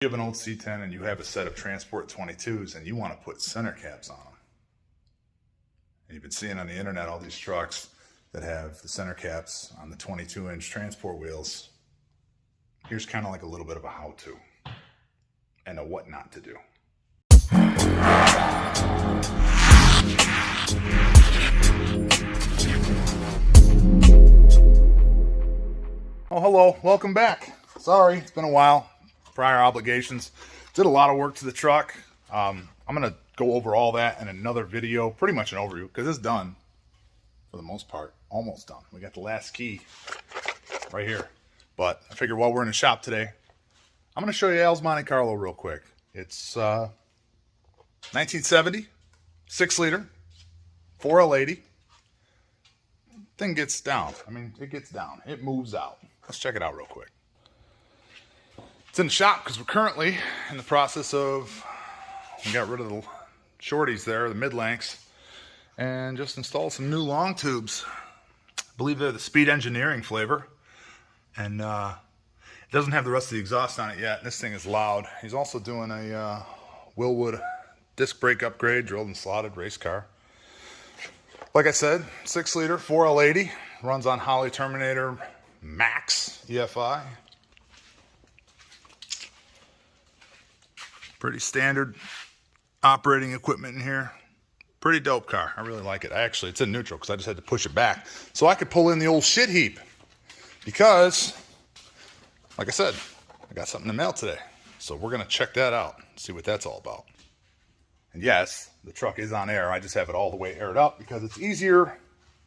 you have an old C10 and you have a set of Transport 22s and you want to put center caps on them. And you've been seeing on the internet all these trucks that have the center caps on the 22-inch Transport wheels. Here's kind of like a little bit of a how-to and a what not to do. Oh, hello, welcome back. Sorry, it's been a while. Prior obligations. Did a lot of work to the truck. I'm gonna go over all that in another video, pretty much an overview, because it's done for the most part, almost done. We got the last key right here. But I figured while we're in the shop today, I'm gonna show you Al's Monte Carlo real quick. It's 1970, 6-liter, 4L80. Thing gets down. I mean, it gets down. It moves out. Let's check it out real quick. It's in the shop because we're currently in the process of, we got rid of the shorties there, the mid-lengths, and just installed some new long tubes. I believe they're the Speed Engineering flavor. And it doesn't have the rest of the exhaust on it yet. This thing is loud. He's also doing a Wilwood disc brake upgrade, drilled and slotted race car. Like I said, 6-liter, 4L80, runs on Holley Terminator Max EFI. Pretty standard operating equipment in here. Pretty dope car. I really like it. Actually, it's in neutral because I just had to push it back so I could pull in the old shit heap. Because, like I said, I got something in the mail today. So we're going to check that out, see what that's all about. And yes, the truck is on air. I just have it all the way aired up because it's easier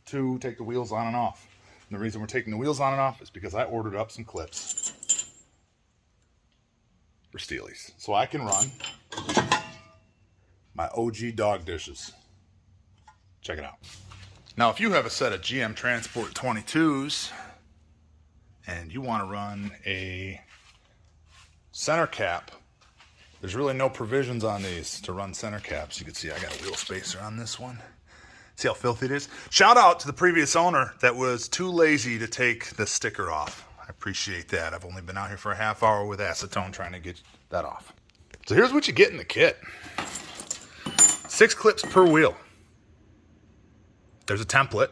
to take the wheels on and off. And the reason we're taking the wheels on and off is because I ordered up some clips for Steelies. So I can run my OG dog dishes. Check it out. Now, if you have a set of GM Transport 22s and you want to run a center cap, there's really no provisions on these to run center caps. You can see I got a wheel spacer on this one. See how filthy it is? Shout out to the previous owner that was too lazy to take the sticker off. I appreciate that. I've only been out here for a half hour with acetone trying to get that off. So here's what you get in the kit. 6 clips per wheel. There's a template.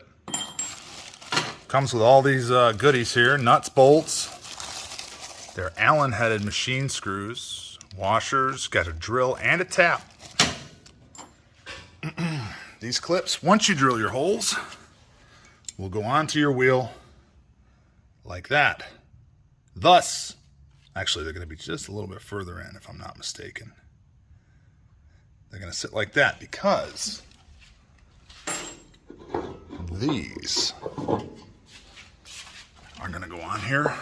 Comes with all these goodies here. Nuts, bolts. They're Allen-headed machine screws. Washers. Got a drill and a tap. These clips, once you drill your holes, will go onto your wheel like that. Thus, actually they're going to be just a little bit further in if I'm not mistaken. They're going to sit like that because these are going to go on here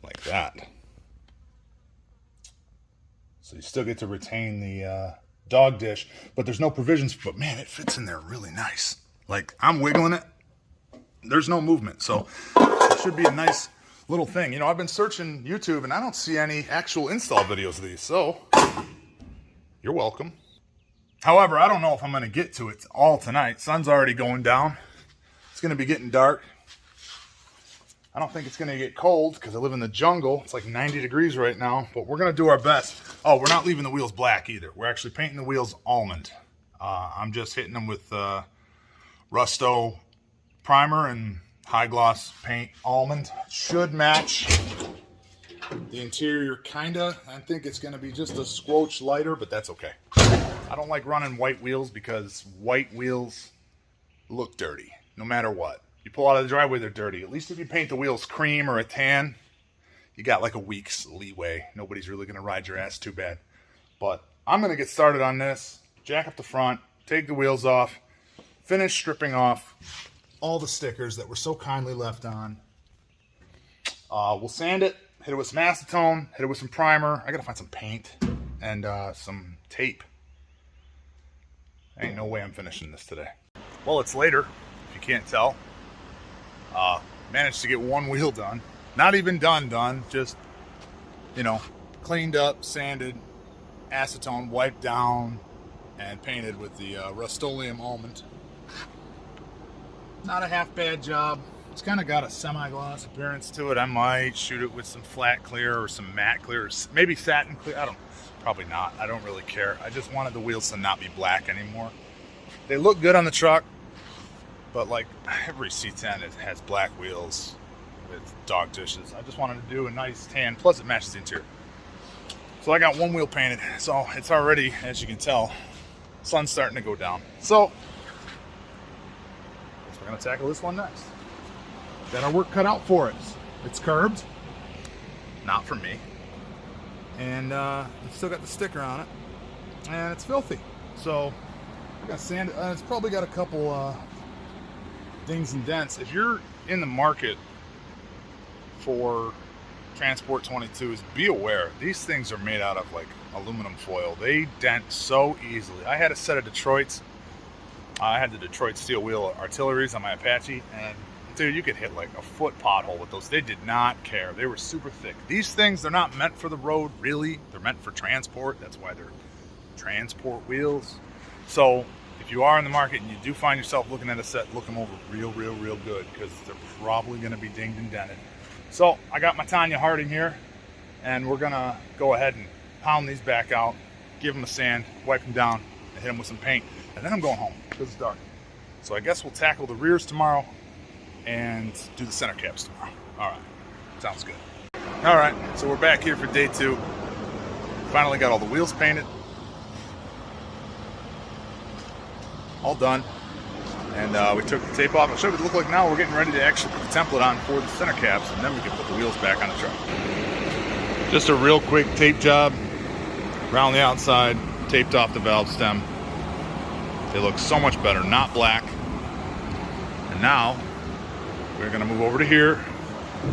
like that. So you still get to retain the dog dish, but there's no provisions. But man, it fits in there really nice. Like, I'm wiggling it. There's no movement. So it should be a nice little thing. You know, I've been searching YouTube and I don't see any actual install videos of these. So you're welcome. However, I don't know if I'm going to get to it all tonight. Sun's already going down. It's going to be getting dark. I don't think it's going to get cold because I live in the jungle. It's like 90 degrees right now, but we're going to do our best. Oh, we're not leaving the wheels black either. We're actually painting the wheels almond. I'm just hitting them with Rusto primer and high gloss paint almond. Should match the interior kinda. I think it's going to be just a squelch lighter, but that's okay. I don't like running white wheels because white wheels look dirty no matter what. You pull out of the driveway, they're dirty. At least if you paint the wheels cream or a tan, you got like a week's leeway. Nobody's really going to ride your ass too bad. But I'm going to get started on this. Jack up the front, take the wheels off, finish stripping off all the stickers that were so kindly left on. We'll sand it, hit it with some acetone, hit it with some primer. I got to find some paint and some tape. Ain't no way I'm finishing this today. Well, it's later, if you can't tell. Managed to get one wheel done. Not even done, just, you know, cleaned up, sanded, acetone wiped down, and painted with the Rust-Oleum almond. Not a half bad job. It's kind of got a semi-gloss appearance to it. I might shoot it with some flat clear or some matte clear, or maybe satin clear. I don't, probably not. I don't really care. I just wanted the wheels to not be black anymore. They look good on the truck, but like every C10, it has black wheels with dog dishes. I just wanted to do a nice tan, plus it matches the interior. So I got one wheel painted, so it's already, as you can tell, sun's starting to go down. So, I guess we're gonna tackle this one next. Got our work cut out for it. It's curbed, not for me. And it's still got the sticker on it, and it's filthy. So, I got sand, it's probably got a couple dings and dents. If you're in the market for Transport 22s, be aware these things are made out of like aluminum foil. They dent so easily. I had a set of Detroits. I had the Detroit steel wheel artilleries on my Apache, and dude, you could hit like a foot pothole with those. They did not care. They were super thick. These things, they're not meant for the road, really. They're meant for transport. That's why they're transport wheels. So if you are in the market and you do find yourself looking at a set, look them over real good, because they're probably going to be dinged and dented. So I got my Tanya Harding here, and we're gonna go ahead and pound these back out, give them a sand, wipe them down, and hit them with some paint, and then I'm going home because it's dark. So I guess we'll tackle the rears tomorrow and do the center caps tomorrow. All right, sounds good. All right, so we're back here for day 2. Finally got all the wheels painted, all done. And we took the tape off. I'll show you what it looked like now. We're getting ready to actually put the template on for the center caps, and then we can put the wheels back on the truck. Just a real quick tape job around the outside, taped off the valve stem. They look so much better, not black. And now we're gonna move over to here.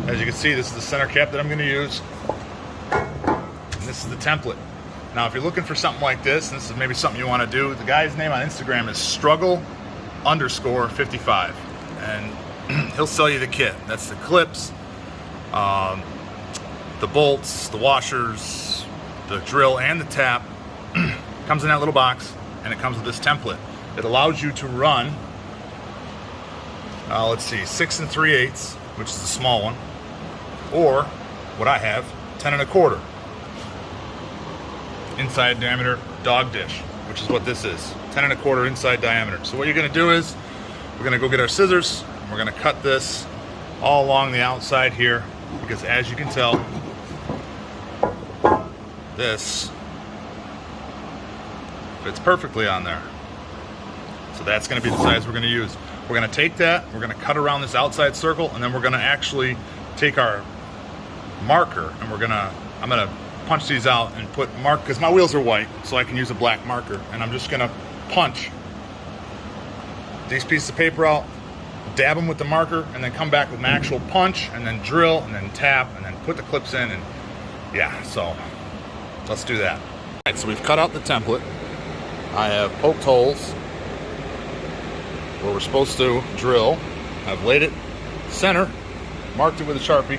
As you can see, this is the center cap that I'm gonna use. And this is the template. Now, if you're looking for something like this, and this is maybe something you wanna do, the guy's name on Instagram is struggle_55, and he'll sell you the kit. That's the clips, the bolts, the washers, the drill, and the tap. Comes in that little box, and it comes with this template. It allows you to run, let's see, 6 3/8, which is the small one, or what I have, 10 1/4 inside diameter dog dish, which is what this is, 10 1/4 inside diameter. So what you're gonna do is, we're gonna go get our scissors, and we're gonna cut this all along the outside here, because as you can tell, this fits perfectly on there. So that's gonna be the size we're gonna use. We're gonna take that, we're gonna cut around this outside circle, and then we're gonna actually take our marker, and I'm gonna punch these out and put mark, because my wheels are white, so I can use a black marker, and I'm just gonna punch these pieces of paper out, dab them with the marker, and then come back with an actual punch, and then drill, and then tap, and then put the clips in, and yeah, so let's do that. All right, so we've cut out the template. I have poked holes where we're supposed to drill. I've laid it center, marked it with a Sharpie,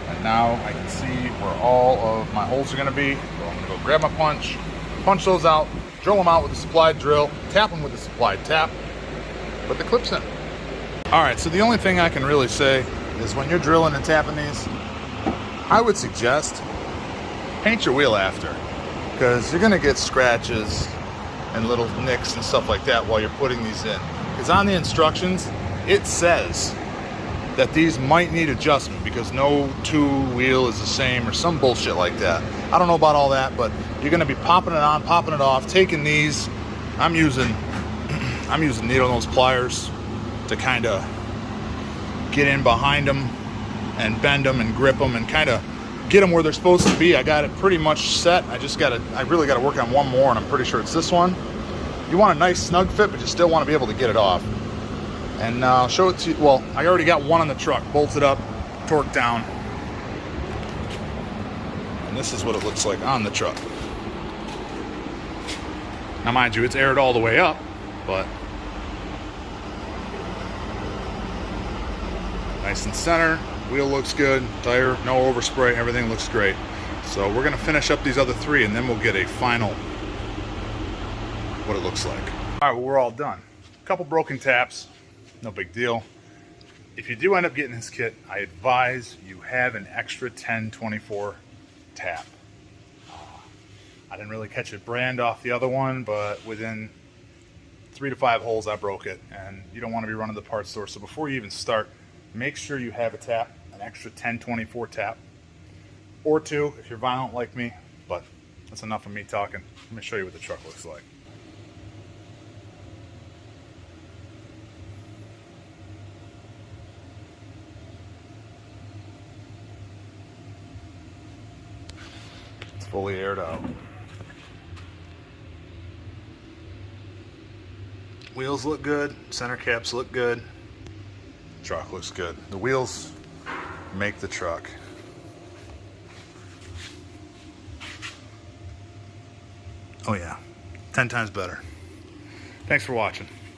and now I can see where all of my holes are gonna be. So I'm gonna go grab my punch those out, drill them out with a supplied drill, tap them with a supplied tap, put the clips in. All right, so the only thing I can really say is when you're drilling and tapping these, I would suggest paint your wheel after, because you're gonna get scratches and little nicks and stuff like that while you're putting these in. Because on the instructions, it says that these might need adjustment because no two wheel is the same or some bullshit like that. I don't know about all that, but you're gonna be popping it on, popping it off, taking these. I'm using needle nose pliers to kind of get in behind them and bend them and grip them and kind of get them where they're supposed to be. I got it pretty much set. I really gotta work on one more, and I'm pretty sure it's this one. You want a nice snug fit, but you still want to be able to get it off. And I'll show it to you. Well, I already got one on the truck, bolted up, torqued down. And this is what it looks like on the truck. Now mind you, it's aired all the way up, but nice and center. Wheel looks good, tire, no overspray, everything looks great. So we're gonna finish up these other 3, and then we'll get a final, what it looks like. All right, well, we're all done. A couple broken taps, no big deal. if you do end up getting this kit, I advise you have an extra 1024 tap. I didn't really catch a brand off the other one, but within 3 to 5 holes I broke it, and you don't want to be running the parts store. So before you even start, make sure you have a tap, an extra 1024 tap, or 2 if you're violent like me. But that's enough of me talking. Let me show you what the truck looks like. It's fully aired out. Wheels look good, center caps look good, truck looks good. The wheels make the truck. Oh yeah, 10 times better. Thanks for watching.